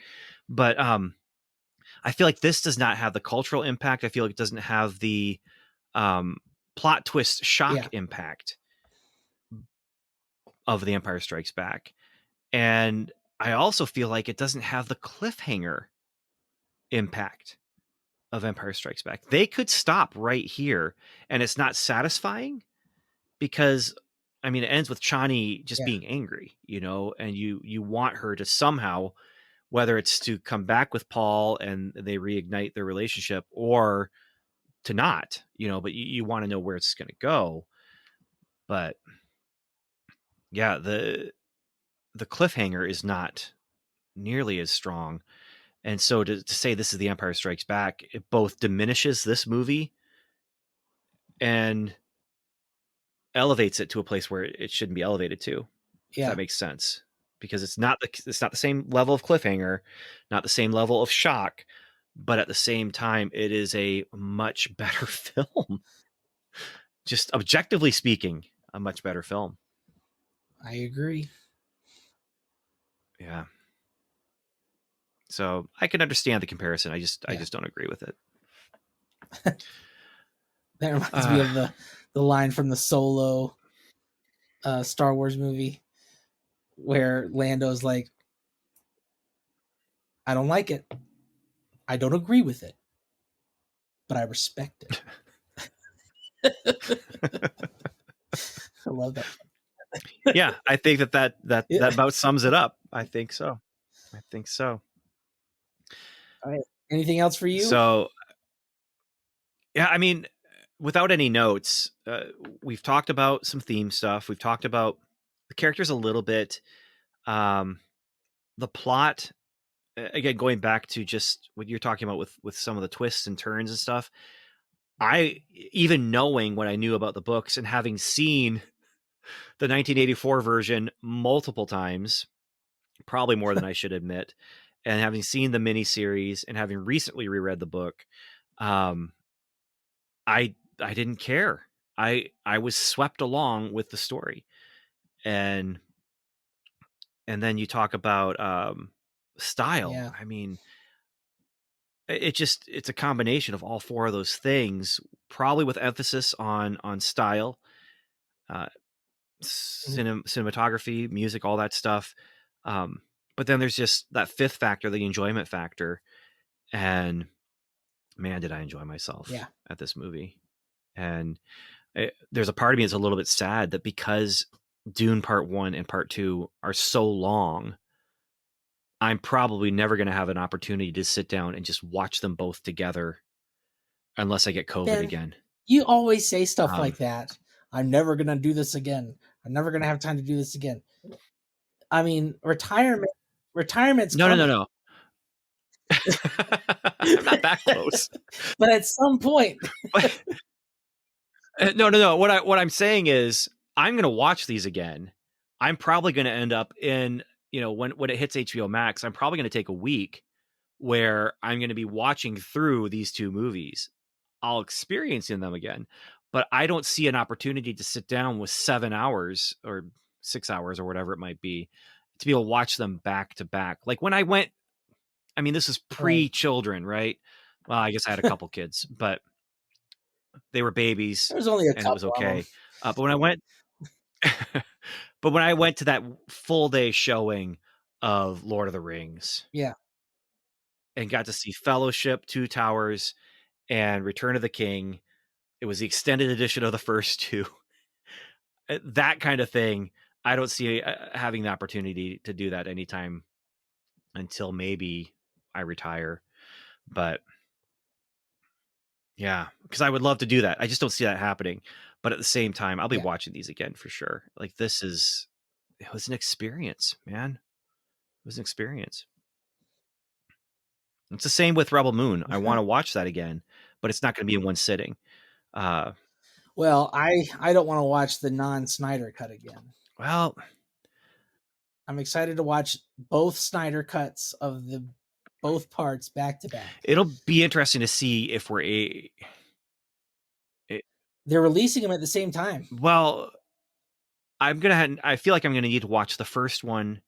But, I feel like this does not have the cultural impact, I feel like it doesn't have the, um, plot twist shock yeah, impact of The Empire Strikes Back. And I also feel like it doesn't have the cliffhanger impact of Empire Strikes Back. They could stop right here and it's not satisfying because I mean it ends with Chani just yeah, being angry, and you want her to somehow, whether it's to come back with Paul and they reignite their relationship or to not, but you want to know where it's going to go. But yeah, the cliffhanger is not nearly as strong. And so to say this is The Empire Strikes Back, it both diminishes this movie and elevates it to a place where it shouldn't be elevated to, if that yeah, makes sense. Because it's not the same level of cliffhanger, not the same level of shock, but at the same time, it is a much better film. Just objectively speaking, a much better film. I agree. Yeah. So I can understand the comparison. I Yeah, just don't agree with it. that reminds me Uh of the line from the Solo Star Wars movie where Lando's like, "I don't like it. I don't agree with it, but I respect it." I love that. yeah, I think that Yeah. about sums it up. I think so. I think so. All right. Anything else for you? So yeah, I mean, without any notes, we've talked about some theme stuff. We've talked about the characters a little bit. Um, the plot, again, going back to just what you're talking about with some of the twists and turns and stuff. I even knowing what I knew about the books and having seen the 1984 version multiple times, probably more than I should admit, and having seen the miniseries and having recently reread the book, Um, I didn't care. I was swept along with the story, and then you talk about style. Yeah. I mean, it's a combination of all four of those things, probably with emphasis on style, uh, Mhm. cinematography, music, all that stuff. Um, but then there's just that fifth factor, the enjoyment factor, and man, did I enjoy myself Yeah. at this movie. And there's a part of me that's a little bit sad that because Dune Part One and Part Two are so long, I'm probably never going to have an opportunity to sit down and just watch them both together unless I get COVID Ben, again. you always say stuff Um, like that. I'm never gonna do this again. I'm never gonna have time to do this again. I mean, retirement's no, no, no, coming. no. I'm not that close. But at some point, But no, no, no. What I'm saying is I'm going to watch these again. I'm probably going to end up in, when it hits HBO Max, I'm probably going to take a week where I'm going to be watching through these two movies. I'll experience in them again, but I don't see an opportunity to sit down with 7 hours or 6 hours or whatever it might be to be able to watch them back to back. Like when I went, I mean, this is right. pre-children, right? Well, I guess I had a couple kids, but they were babies There's only a and it was couple of them. okay. But when I went, but when I went to that full day showing of Lord of the Rings Yeah. and got to see Fellowship, Two Towers, and Return of the King, it was the extended edition of the first two. That kind of thing. I don't see having the opportunity to do that anytime until maybe I retire. But yeah, because I would love to do that. I just don't see that happening. But at the same time, I'll be Yeah. watching these again for sure. Like it was an experience, man. It was an experience. It's the same with Rebel Moon. I want to watch that again, but it's not going to be in one sitting. Uh, Well, I don't wanna watch the non-Snyder cut again. well, I'm excited to watch both Snyder cuts of the both parts back to back. it'll be interesting to see if it, They're releasing them at the same time. well, I feel like I'm gonna need to watch the first one,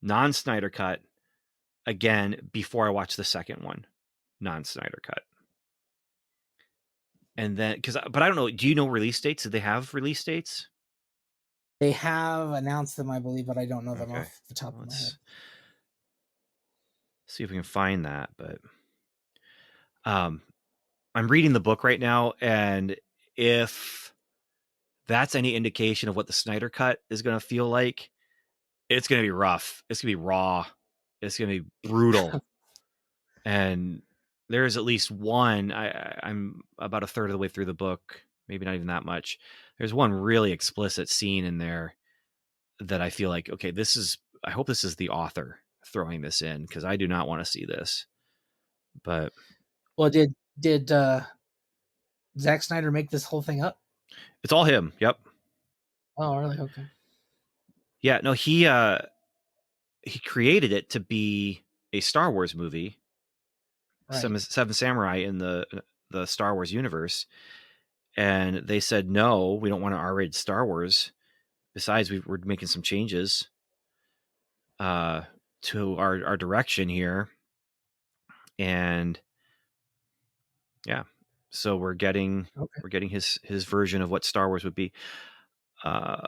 non Snyder cut, again before I watch the second one, non Snyder cut, and then but I don't know. Do you know release dates? Do they have release dates? They have announced them, I believe, but I don't know them Okay, off the top well, of my head. let's see if we can find that. But um, I'm reading the book right now, and if that's any indication of what the Snyder cut is going to feel like, it's going to be rough. It's going to be raw. It's going to be brutal. And there is at least one. I'm about a third of the way through the book, maybe not even that much. There's one really explicit scene in there that I feel like, okay, this is. I hope this is the author throwing this in because I do not want to see this. But Well, did Zack Snyder make this whole thing up? it's all him. Yep. Oh, really? Okay. Yeah. No, he created it to be a Star Wars movie, Right. Seven Samurai in the Star Wars universe, and they said no, we don't want an R-rated Star Wars. Besides, we're making some changes uh, to our direction here, and yeah, so Okay. we're getting his version of what Star Wars would be. Uh,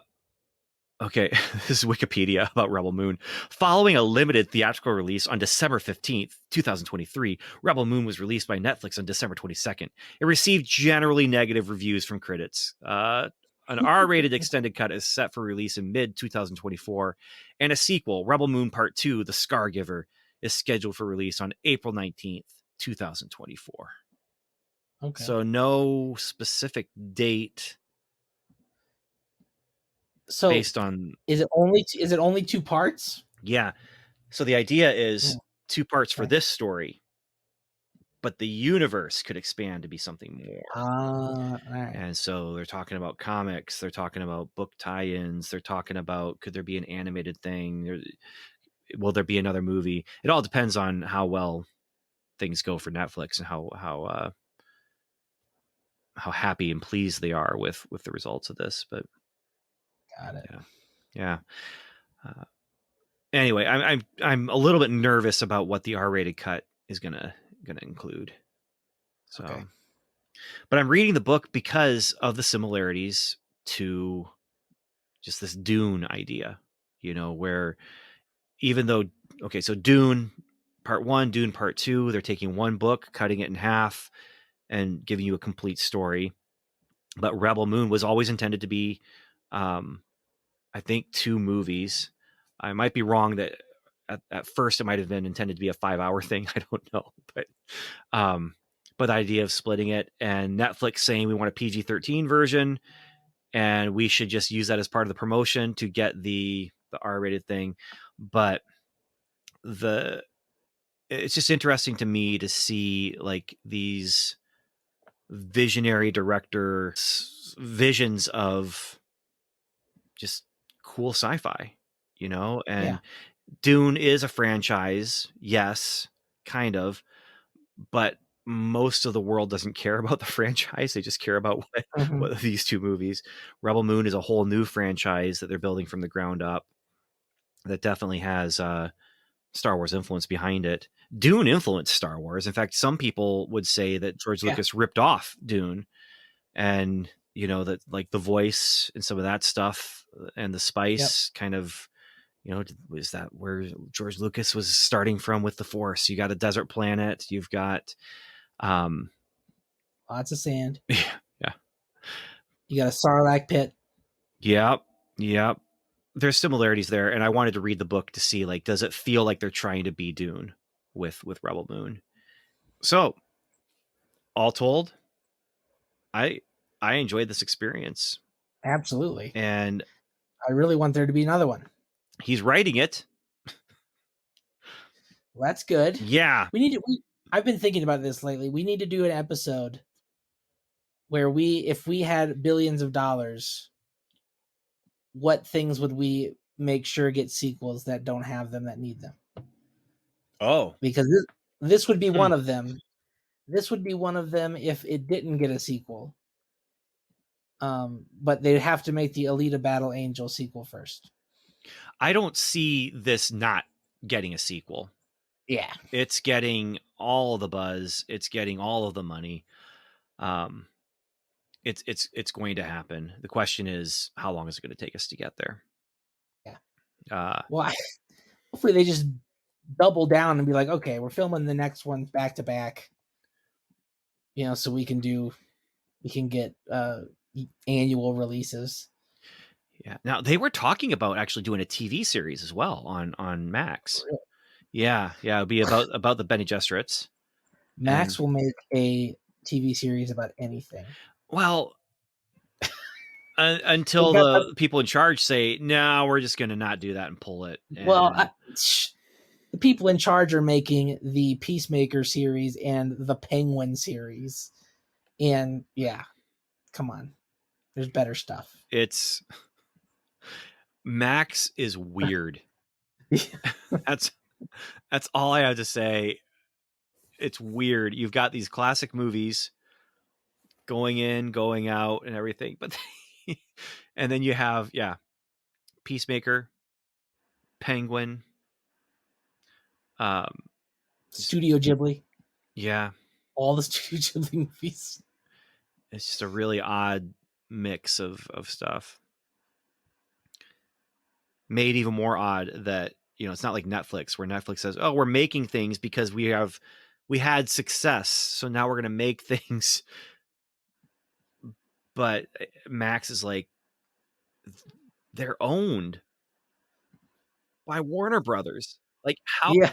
Okay, this is Wikipedia about Rebel Moon. Following a limited theatrical release on December 15th, 2023, Rebel Moon was released by Netflix on December 22nd. It received generally negative reviews from critics. An R rated extended cut is set for release in mid 2024, and a sequel, Rebel Moon Part 2, The Scargiver, is scheduled for release on April 19th, 2024. Okay. So, no specific date So based on, is it only two parts? yeah. So, the idea is Oh, two parts for okay. this story, but the universe could expand to be something more. All right. And so they're talking about comics, they're talking about book tie-ins, they're talking about could there be an animated thing? Will there be another movie? It all depends on how well things go for Netflix and how how happy and pleased they are with the results of this. But Got it. yeah, yeah. Uh, anyway, I'm a little bit nervous about what the R-rated cut is gonna include. Okay. So, but I'm reading the book because of the similarities to just this Dune idea, where even though, okay, so Dune Part One, Dune Part Two, they're taking one book, cutting it in half, and giving you a complete story. But Rebel Moon was always intended to be, um, I think, 2 movies. I might be wrong that at first it might have been intended to be a 5-hour thing. I don't know, um, but the idea of splitting it, and Netflix saying we want a PG-13 version, and we should just use that as part of the promotion to get the R-rated thing. But the it's just interesting to me to see like these visionary director visions of just cool sci-fi, Yeah. and Dune is a franchise, yes, kind of, but most of the world doesn't care about the franchise. They just care about Hmm. what these 2 movies. Rebel Moon is a whole new franchise that they're building from the ground up that definitely has Star Wars influence behind it. Dune influenced Star Wars. In fact, some people would say that George Yeah. Lucas ripped off Dune, and that like the voice and some of that stuff and the Yep. spice kind of, was that where George Lucas was starting from with the Force? You got a desert planet, you've got um Lots of sand. yeah, yeah. You got a Sarlacc pit. Yep. Yep. There's similarities there, and I wanted to read the book to see, like, does it feel like they're trying to be Dune with Rebel Moon? So, all told, I I enjoyed this experience, Absolutely. and I really want there to be another one. he's writing it. Well, that's good. Yeah. We need to. I've been thinking about this lately. We need to do an episode where if we had billions of dollars, what things would we make sure get sequels that don't have them that need them? Oh. Because this would be Hmm. one of them. This would be one of them if it didn't get a sequel. But they'd have to make the Alita Battle Angel sequel first. I don't see this not getting a sequel. Yeah. It's getting all the buzz. It's getting all of the money. Um, it's going to happen. The question is, how long is it going to take us to get there? Yeah. Uh, Well, hopefully they just double down and be like, okay, we're filming the next one back to back. So we can get annual releases. yeah. Now they were talking about actually doing a TV series as well on Max. Yeah, yeah. It'll be about the Bene Gesserits. And Max will make a TV series about anything. well, They until got the people in charge say, "No, we're just going to not do that and pull it." well, And the people in charge are making the Peacemaker series and the Penguin series, and yeah, come on, there's better stuff. it's Max is weird. that's that's all I have to say. It's weird. You've got these classic movies going in, going out, and everything, but and then you have Peacemaker, Penguin, um, Studio Ghibli, yeah, all the Studio Ghibli movies. it's just a really odd mix of stuff. Made even more odd that it's not like Netflix, where Netflix says, "Oh, we're making things because we had success, so now we're going to make things." But Max is like, they're owned by Warner Brothers. Like, how? Yeah,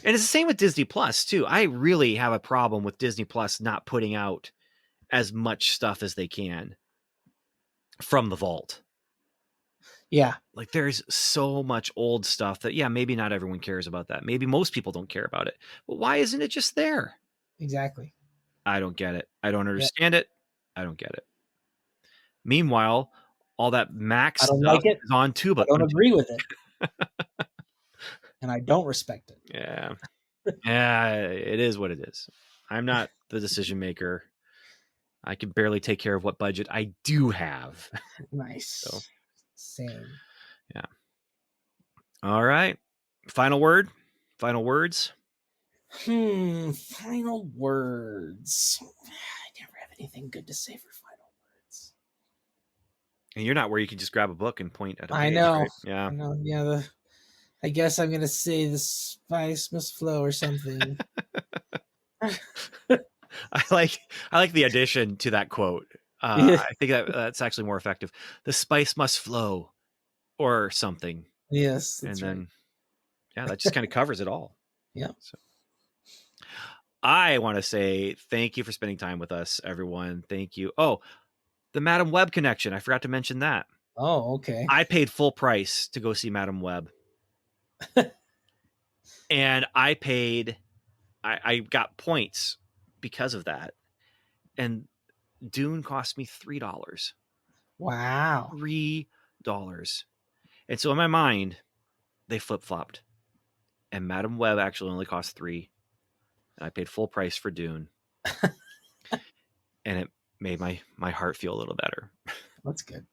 And it's the same with Disney Plus too. I really have a problem with Disney Plus not putting out as much stuff as they can from the vault. yeah, Like, there's so much old stuff that, maybe not everyone cares about that. Maybe most people don't care about it. But why isn't it just there? exactly. I don't get it. I don't Yep. understand it. I don't get it. Meanwhile, all that Max I don't stuff like it. is on I Tuba. don't agree with it, and I don't respect it. Yeah. Yeah, it is what it is. I'm not the decision maker. I can barely take care of what budget I do have. So, Nice. Same. yeah. All right. Final word. Final words. Final words. I never have anything good to say for final words. And you're not where you can just grab a book and point at a I page, know. right? Yeah. I know. Yeah. I guess I'm gonna say the spice must flow or something. I like the addition to that quote. Yeah. I think that's actually more effective. The spice must flow or something. Yes, And that's right. then yeah, that just kind of covers it all. Yeah. So I want to say thank you for spending time with us, everyone. Thank you. Oh, the Madam Web connection. I forgot to mention that. Oh, okay. I paid full price to go see Madam Web. And I got points because of that. And Dune cost me $3. Wow. $3. And so in my mind, they flip-flopped. And Madam Web actually only cost $3. And I paid full price for Dune. And it made my heart feel a little better. That's good.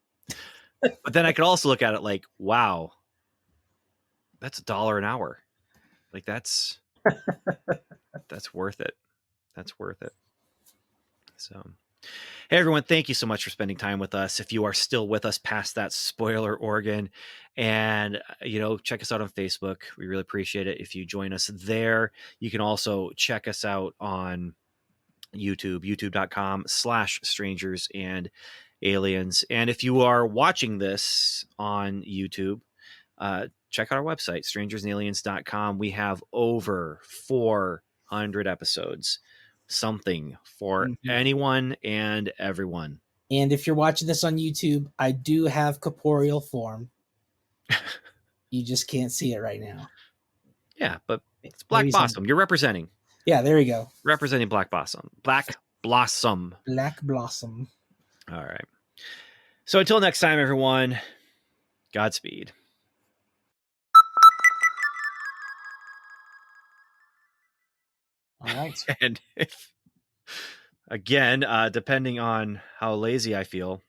But then I could also look at it like, wow, that's $1 an hour. Like that's worth it. That's worth it. So, hey everyone, thank you so much for spending time with us. If you are still with us past that spoiler organ, and check us out on Facebook. We really appreciate it if you join us there. You can also check us out on YouTube, youtube.com/strangers and aliens. And if you are watching this on YouTube, check out our website, strangersandaliens.com. We have over 400 episodes, something for anyone and everyone. And if you're watching this on YouTube, I do have corporeal form. You just can't see it right now. Yeah, but it's Black Blossom. You're representing. Yeah, there we go. Representing Black Blossom. Black Blossom. Black Blossom. All right. So until next time, everyone, Godspeed. All right. And if, again, depending on how lazy I feel,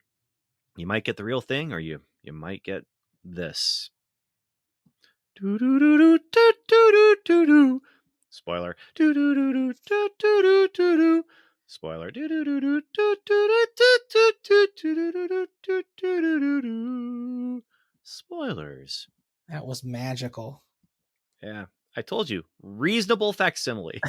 you might get the real thing or you might get this. Spoiler. Spoiler. Spoilers. That was magical. Yeah, I told you, reasonable facsimile.